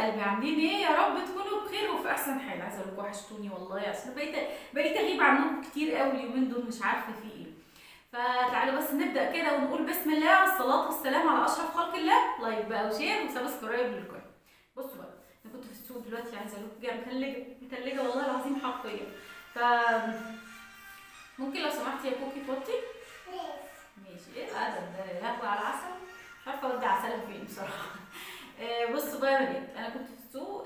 قلبي، عاملين ايه؟ يا رب تكونوا بخير وفي احسن حال. عايزه اقول لكم وحشتوني والله، اصل بقيت اغيب عنكم كتير قوي اليومين دول، مش عارفه في ايه. فتعالوا بس نبدا كده ونقول بسم الله والصلاه والسلام على اشرف خلق الله. لايك بقى وشير وسبسكرايب للكل. بصوا بقى، انا كنت في السوق دلوقتي، عايزه اقول لكم جايه متلجه والله العظيم حرفيا. ف ممكن لو سمحتي يا كوكي توطي؟ ماشي. ايه الادب ده؟ هاكل على العسل، مش عارفه اودي عسلها فين بصراحه. بصوا بقى يا بنات، انا كنت في السوق.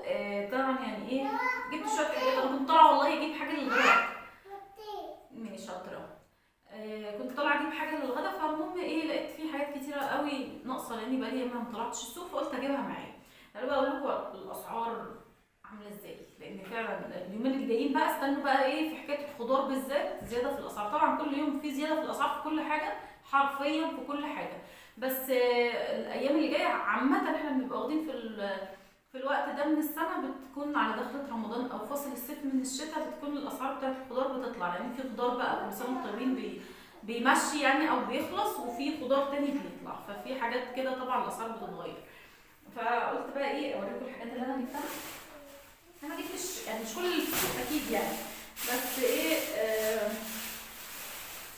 طبعا يعني ايه، جبت شويه حاجات. انا كنت طالعه والله اجيب حاجه للغدا. ماشي شاطره. كنت طالعه اجيب حاجه للغدا، فالمهم ايه، لقيت في حاجات كتيره قوي ناقصه لاني بقالي ياما ما طلعتش السوق، فقلت اجيبها معايا. تعالوا بقى اقول لكم الاسعار عامله ازاي، لان فعلا اليومين الجايين بقى استنوا بقى ايه في حكايه الخضار بالذات، زياده في الاسعار. طبعا كل يوم في زياده في الاسعار في كل حاجه، حرفيا في كل حاجه. بس الايام اللي جايه عامه احنا بنبقى واخدين في الوقت ده من السنه، بتكون على دخله رمضان او فصل الصيف من الشتاء، بتكون الاسعار بتاعت الخضار بتطلع، لان في خضار بقى كل سنه وانتم طيبين بيمشي يعني او بيخلص، وفي خضار تاني بيطلع، ففي حاجات كده طبعا الاسعار بتتغير. فقلت بقى ايه اوريكم الحاجات اللي انا جبتها. انا ما جبتش يعني مش كل الفصول اكيد يعني، بس ايه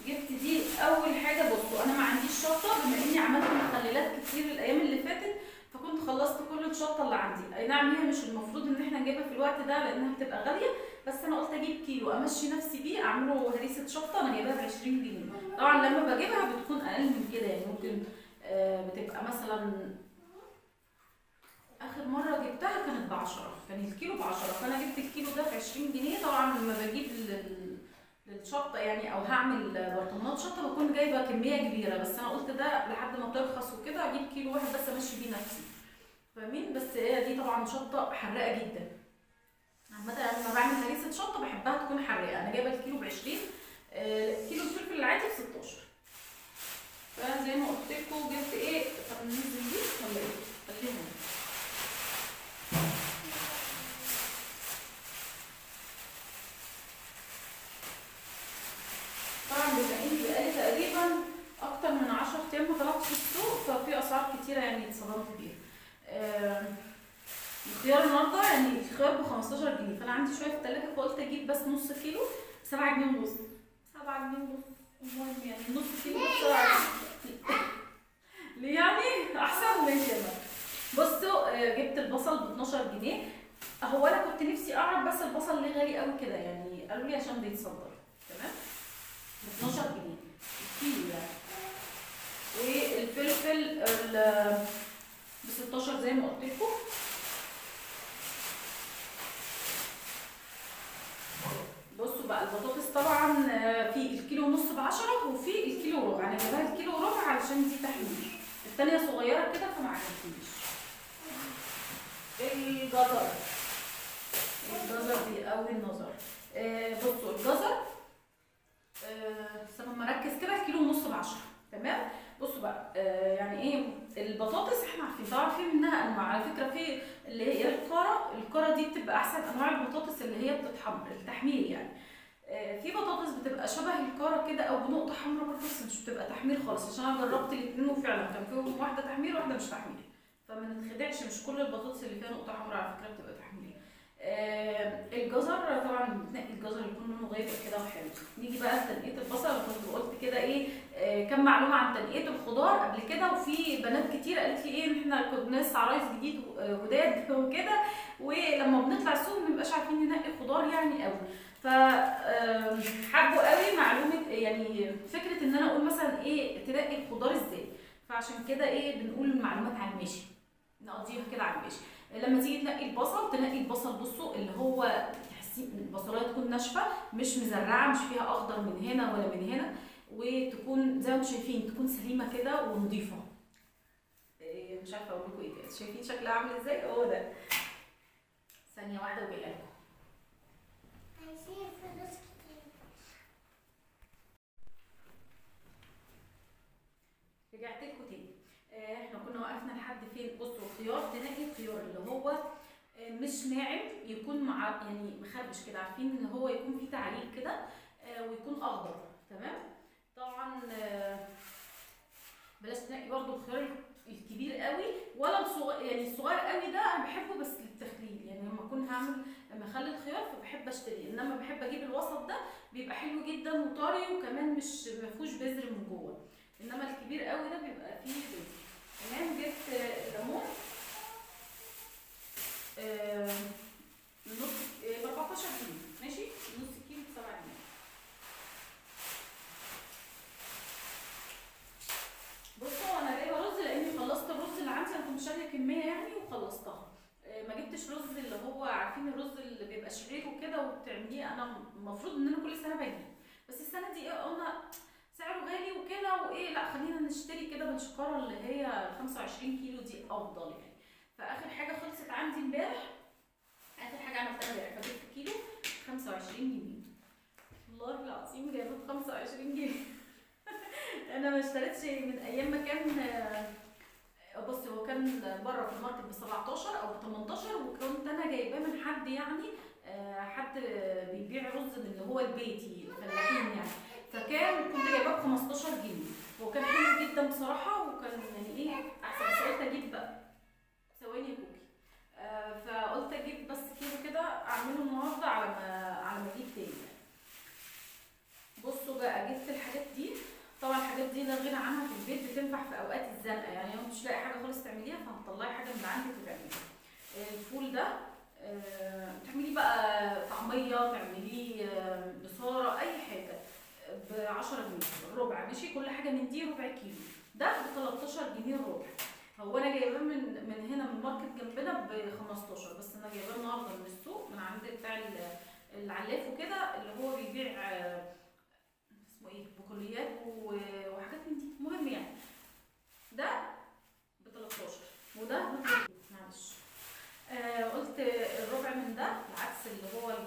جبت دي اول حاجه. بصوا انا ما عنديش شطه، بما اني عملت مخللات كتير الايام اللي فاتت، فكنت خلصت كل الشطه اللي عندي. اي نعم هي مش المفروض ان احنا نجيبها في الوقت ده لانها بتبقى غاليه، بس انا قلت اجيب كيلو امشي نفسي بيه، اعمله هريسه شطه. انا جايباها ب 20 جنيه. طبعا لما بجيبها بتكون اقل من كده، يعني ممكن بتبقى مثلا اخر مره جبتها كانت ب10، كان الكيلو ب10، فانا جبت الكيلو ده ب20 جنيه. طبعا لما بجيب للشطه يعني او هعمل برطمانات شطه بكون جايبه كميه كبيره، بس انا قلت ده لحد ما ترخص وكده اجيب كيلو واحد بس امشي بيه نفسي، فاهمين؟ بس هي دي طبعا شطه حراقه جدا. عامه لما بعمل هريسه شطه بحبها تكون حراقه. انا جايبه الكيلو ب20، كيلو الفلفل العادي ب16. فزي ما قلت لكم جبت ايه. طب ننزل دي ولا ايه؟ خليهم. طبعا بما اني بقالي تقريبا اكتر من 10 ايام ما طلعتش السوق، ففي اسعار كتيره يعني اتصدمت بيها. الخيار النهارده يعني الخيار ب15 جنيه، فانا عندي شويه في التلاجة، فقلت اجيب بس نص كيلو ب7 جنيه ونص. 7 جنيه ونص، المهم يعني نص كيلو ب7 جنيه. ليه يعني؟ احسن من كده. بصوا جبت البصل ب12 جنيه. هو انا كنت نفسي اعرف بس البصل ليه غالي قوي كده، يعني قالوا لي عشان بيتصدر. تمام. ب12 جنيه الكيلو يعني. والفلفل ب16 زي ما قلت لكم. بصوا بقى البطاطس طبعا في الكيلو ونص ب10، وفي الكيلو وربع. انا جايباها الكيلو وربع علشان دي تحمير، التانية صغيرة كده فما عجبتنيش. الجزر دي أول النظر. بصوا الجزر لما مركز كده الكيلو ونص ب10. تمام. بصوا بقى يعني ايه البطاطس، احنا عارفين طبعا في منها انواع على فكره. في اللي هي الكرة دي بتبقى احسن انواع البطاطس اللي هي بتتحمر التحمير يعني. في بطاطس بتبقى شبه الكرة كده او بنقطه حمراء برضه، بس مش بتبقى تحمير خالص، عشان انا جربت الاثنين وفعلا كان فيهم واحده تحمير واحده مش تحمير. فما نتخدعش، مش كل البطاطس اللي فيها نقطه حمراء على فكره بتبقى تحمير. الجزر طبعا بتنقي الجزر يكون لونه غامق كده وحلو. نيجي بقى لتنقيه البصل. كنت قلت كده ايه كم معلومه عن تنقيه الخضار قبل كده، وفي بنات كتير قالت لي ايه ان احنا كنا لسه عرايس جديد جداد وكده، ولما بنطلع السوق ما بنبقاش عارفين ننقي خضار يعني قوي. ف حبوا قوي معلومه يعني فكره ان انا اقول مثلا ايه تنقي الخضار ازاي. فعشان كده ايه بنقول المعلومات على الماشي، نقضيها كده على الماشي. لما تيجي تنقي البصل بصوا اللي هو تحسي البصلايه تكون ناشفه، مش مزرعه، مش فيها اخضر من هنا ولا من هنا، وتكون زي ما انتم شايفين تكون سليمه كده ونظيفه. مش عارفه اقول لكم ايه، شايفين شكلها عامل ازاي؟ هو ده. ثانيه واحده وجايه لكم. رجعت لكم تاني. احنا كنا وقفنا لحد فين؟ بصوا الخيار، تنقي الخيار اللي هو مش ناعم، يكون مع يعني مخربش كده، عارفين ان هو يكون فيه تعريق كده ويكون اخضر. تمام. طبعا بلاش تنقي برضو الخيار الكبير قوي ولا الصغير، يعني الصغير قوي ده انا بحبه بس مخلي الخيار، فبحب اشتريه. انما بحب اجيب الوسط ده، بيبقى حلو جدا وطري، وكمان مش مفيهوش بذر من جوه. انما الكبير قوي ده بيبقى فيه بذر. تمام. جبت الليمون نص ب 14 جنيه، ماشي، نص كيلو ب 7 جنيه. بصوا انا جايبه رز لاني خلصت الرز اللي عندي، انا كنت شاريه كميه يعني وخلصتها. ما جبتش رز اللي هو عارفين الرز اللي بيبقى شعير وكده وبتعمليه. انا المفروض ان انا كل سنه بجيب، بس السنه دي قلنا سعره غالي وكده وايه، لا خلينا نشتري كده بالشكاره اللي هي 25 كيلو دي افضل يعني. فاخر حاجه خلصت عندي امبارح، اخر حاجه عملتها امبارح، فجبت كيلو 25 جنيه. والله العظيم جايبه ب 25 جنيه. انا ما اشتريتش من ايام ما كان، بصي هو كان بره في الماركت ب 17 او ب 18، وكنت انا جايباه من حد يعني حد بيبيع رز من اللي هو البيتي الفلاحين يعني، فكان كنت جايباه ب 15 جنيه، وكان حلو جدا بصراحه، وكان يعني ايه احسن. بس قلت اجيب بقى، ثواني يا كوكي، فقلت اجيب بس كيلو كده اعمله النهارده على ما اجيب تاني. بصوا بقى جبت الحاجات دي. طبعا الحاجات دي لا غنى عنها في البيت، بتنفع في اوقات الزنقه، يعني لو مش لاقي حاجه خالص تعمليها فهتطلعي حاجه من عندك وتعمليها. الفول ده تعمليه بقى طعميه، تعمليه بصاره، اي حاجه ب 10 جنيه ربع، ماشي، كل حاجه من دي ربع كيلو، ده ب 13 جنيه الربع. هو انا جايباه من هنا من ماركت جنبنا ب 15، بس انا جايباه النهارده من السوق من عند بتاع العلاف وكده، اللي هو بيبيع اسمه ايه، بقوليات وحاجات من دي، المهم يعني ده ب 13 وده معلش قلت الربع من ده، العدس اللي هو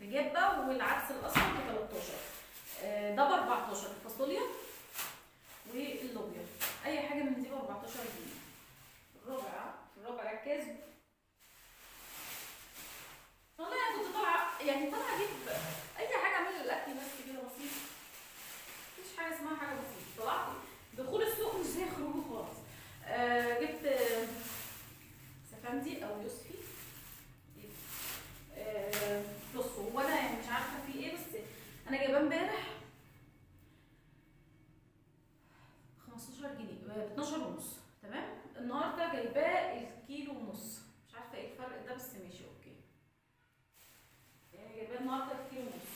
بجبه والعدس الاصفر ب 13، ده ب 14 الفاصوليا واللوبيا، اي حاجه من دي ب 14 جنيه. الربع ركاز. والله انا كنت طالعه يعني طالعه اجيب اي حاجه اعملها للاكل بس كده بسيط، مفيش حاجه اسمها حاجه بسيطه. طلعت دخول السوق مش زي خروجه خالص. جبت سفندي او يوسفي. بصوا هو انا يعني مش عارفه في ايه، بس انا جايباه امبارح 15 جنيه ب 12 ونص، تمام. النهارده جايباه الكيلو ونص، مش عارفه ايه الفرق ده بس ماشي اوكي، يعني جايباه النهارده الكيلو ونص.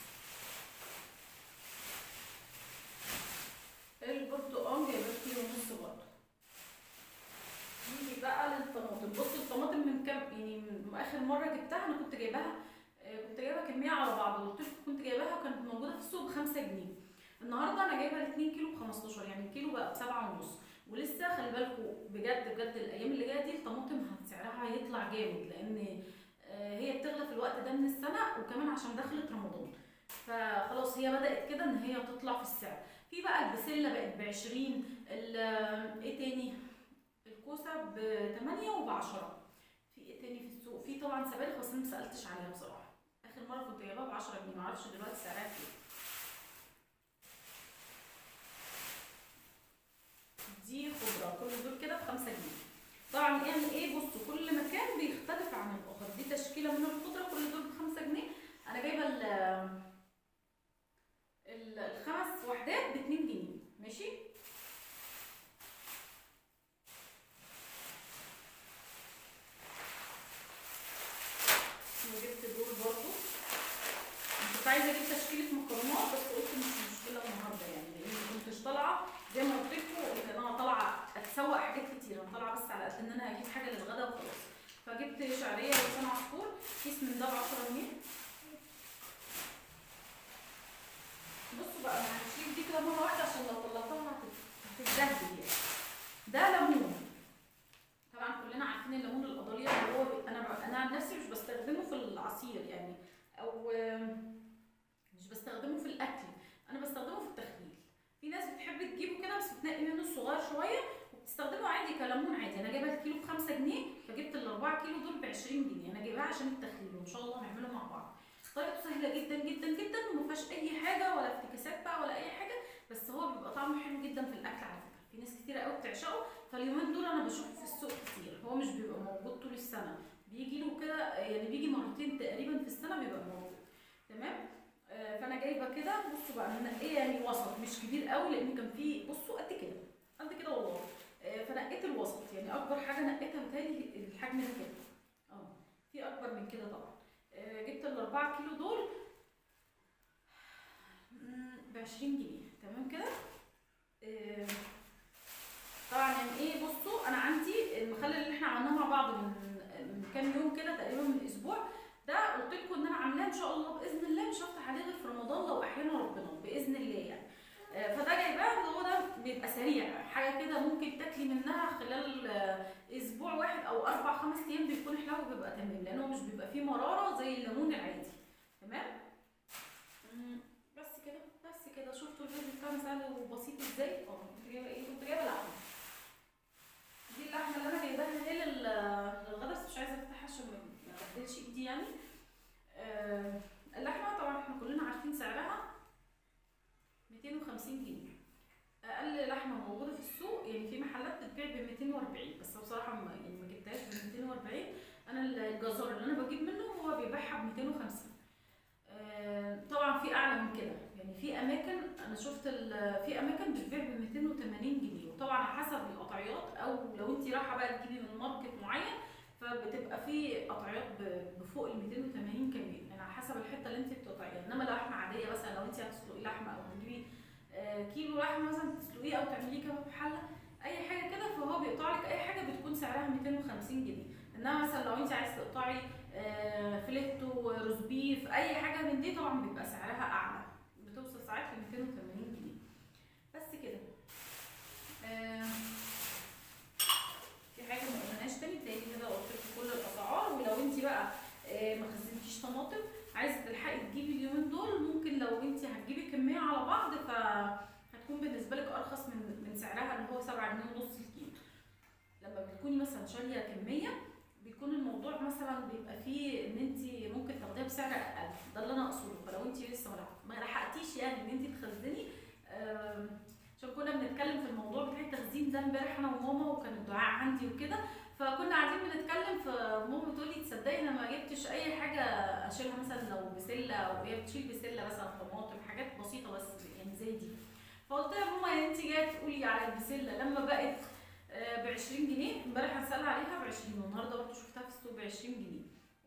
البرتقال جايباه كيلو ونص برضه. نيجي بقى للطماطم. بصوا الطماطم من كام يعني، من اخر مره جبتها انا كنت جايباها كنت جايبه كميه على بعض، قلت لكم كنت جايباها وكانت موجوده في السوق ب 5 جنيه. النهارده انا جايبه 2 كيلو ب 15، يعني الكيلو بقى ب 7 ونص. ولسه خلي بالكم بجد بجد الايام اللي جايه دي الطماطم سعرها هيطلع جامد، لان هي بتغلى في الوقت ده من السنه، وكمان عشان دخلت رمضان، فخلاص هي بدات كده ان هي تطلع في السعر. في بقى البسله بقت ب 20، ايه تاني، الكوسه ب 8 وب 10. في ايه تاني في السوق؟ في طبعا سبانخ بس انا مسالتش عليها بصراحه، اخر مره كنت جايباها ب 10 جنيه، معرفش دلوقتي سعرها كام. دي خضره، كل دول كده ب 5 جنيه. طبعا يعني ايه، بصوا كل مكان بيختلف عن الاخر، دي تشكيله من الخضره كل دول ب 5 جنيه. انا جايبه الخمس وحدات ب 2 جنيه، ماشي. وجبت دول برضو، كنت عايزه اجيب تشكيله مكرونات بس قلت مش مشكله النهارده يعني، لان كنتش طالعه زي ما قلت لكم ان انا طالعه اتسوق حاجات كتير، انا طالعه بس على قد ان انا هجيب حاجه للغدا وخلاص. فجبت شعريه ولسان عصفور، كيس من ده ب 10 جنيه. بصوا بقى انا هشيل دي كده مره واحده عشان لو طلعتها هتتبهدل يعني. ده ليمون، طبعا كلنا عارفين الليمون القضاليه اللي هو انا عن نفسي مش بستخدمه في العصير يعني، او مش بستخدمه في الاكل، انا بستخدمه في التخليل. في ناس بتحب تجيبه كده بس بتنقي منه الصغير شويه وبتستخدمه عادي كليمون عادي. انا جايبه الكيلو ب 5 جنيه، فجبت ال4 كيلو دول ب 20 جنيه، انا جايباها عشان التخليل وان شاء الله نعمله مع بعض. طريقته سهله جدا جدا جدا وما فيهاش اي حاجه ولا افتكاسات بقى ولا اي حاجه، بس هو بيبقى طعمه حلو جدا في الاكل على فكره، في ناس كتيره قوي بتعشقه. فاليومين دول انا بشوفه في السوق كتير، هو مش بيبقى موجود طول السنه، بيجي له كده يعني بيجي مرتين تقريبا في السنه بيبقى موجود. تمام. فانا جايبه كده، بصوا بقى انا منقيه يعني وسط مش كبير قوي، لان كان فيه بصوا قد كده قد كده والله. فنقيت الوسط، يعني اكبر حاجه نقيتها بتهيألي الحجم ده كده. في اكبر من كده طبعا. جبت ال4 كيلو دول ب20 جنيه. تمام كده. طبعا يعني ايه، بصوا انا عندي المخلل اللي احنا عملناه مع بعض من كام يوم كده تقريبا، من اسبوع ده، قلت لكم ان انا عاملاه ان شاء الله باذن الله مش هفتح عليه غير في رمضان لو احيانا ربنا باذن الله يعني. فده جايباه، هو ده بيبقى سريع، حاجه كده ممكن تاكلي منها خلال اسبوع واحد او 4-5 ايام بيكون حلو وبيبقى تمام، لانه مش بيبقى فيه مراره زي الليمون العادي. تمام. بس كده بس كده. شفتوا الفيديو بتاعنا سهل وبسيط ازاي؟ كنت جايبه ايه؟ كنت جايبه لحمه. دي اللحمه اللي انا جايباها هي للغدا، بس مش عايزه افتحها عشان ما ابدلش ايدي يعني. اللحمه طبعا احنا كلنا عارفين سعرها 250 جنيه. اقل لحمه موجوده في السوق، يعني في محلات بتبيع ب 240، بس بصراحه ما جبتهاش ب 240. انا الجزار اللي انا بجيب منه هو بيبيعها ب 250. طبعا في اعلى من كده، يعني في اماكن انا شفت في اماكن بتبيع ب 280 جنيه، وطبعا على حسب القطعيات، او لو انت رايحه بقى تجيبي من ماركت معين فبتبقى في قطعيات بفوق ال 280 كمان، يعني على حسب الحته اللي انت بتقطعيها. انما لحمه عاديه مثلا لو انت هتسلقي لحمه او تجيبي كيلو لحمه مثلا تسلقيه او تعمليه كباب في حله اي حاجه كده، فهو بيقطع لك اي حاجه بتكون سعرها 250 جنيه. انما مثلا لو انت عايزه تقطعي فليتو، روز بيف، اي حاجه من دي طبعا بيبقى سعرها اعلى، بتوصل ساعات ل 280 جنيه. بس كده. في حاجه ما قلناش تاني كده، قلت لكم كل الاسعار. ولو انت بقى ما خزنتيش طماطم عايزه تلحقي تجيبي اليومين دول، ممكن لو انت هتجيبي كميه على بعض فهتكون بالنسبه لك ارخص من سعرها اللي هو 7 جنيه ونص الكيلو. لما بتكوني مثلا شاريه كميه بيكون الموضوع مثلا بيبقى فيه ان انت ممكن تاخديها بسعر اقل، ده اللي انا اقصده. فلو انت لسه ما لحقتيش يعني ان انت تخزني، عشان كنا بنتكلم في الموضوع بتاع التخزين ده امبارح انا وماما، وكان الدعاء عندي وكده، فكنا قاعدين بنتكلم، فماما بتقولي تصدقي انا ما جبتش اي حاجه اشيلها، مثلا لو بسله او هي بتشيل بسله مثلا طماطم حاجات بسيطه بس يعني زي دي. فقلت لها ماما يعني انت جايه تقولي على البسله لما بقت ب20 جنيه، امبارح هنسال عليها ب20، والنهارده برضه شفتها في السوق ب20 جنيه.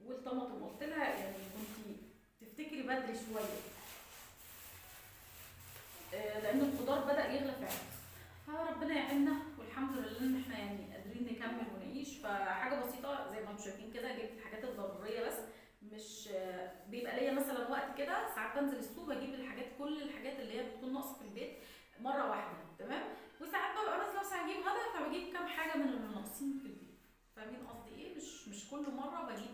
والطماطم قلت لها يعني كنت تفتكري بدري شويه، لان الخضار بدا يغلى فعلا. فربنا يعيننا، والحمد لله ان احنا يعني قادرين نكمل ونعيش. فحاجه بسيطه زي ما انتم شايفين كده، جبت الحاجات الضروريه بس، مش بيبقى ليا مثلا وقت كده ساعات بنزل السوق بجيب كل الحاجات اللي هي بتكون ناقصه في البيت مره واحده. تمام. وساعات ببقى نازله مثلا اجيب غدا فبجيب كام حاجه من اللي ناقصين في البيت. فاهمين قصدي ايه؟ مش كل مره بجيب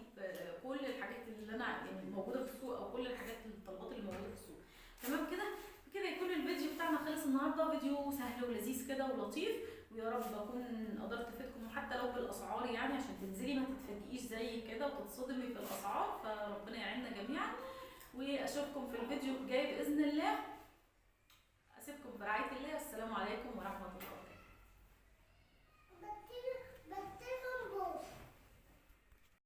كل الحاجات اللي انا يعني موجوده في السوق، او كل الحاجات الطلبات اللي موجوده في السوق. تمام كده. كده يكون الفيديو بتاعنا خلص النهارده، فيديو سهل ولذيذ كده ولطيف، ويا رب اكون قدرت افيدكم حتى لو بالاسعار، يعني عشان تنزلي ما تتفاجئيش زي كده وتتصدمي في الاسعار. فربنا يعيننا جميعا، واشوفكم في الفيديو الجاي باذن الله. اسيبكم برعايه الله، والسلام عليكم ورحمه الله.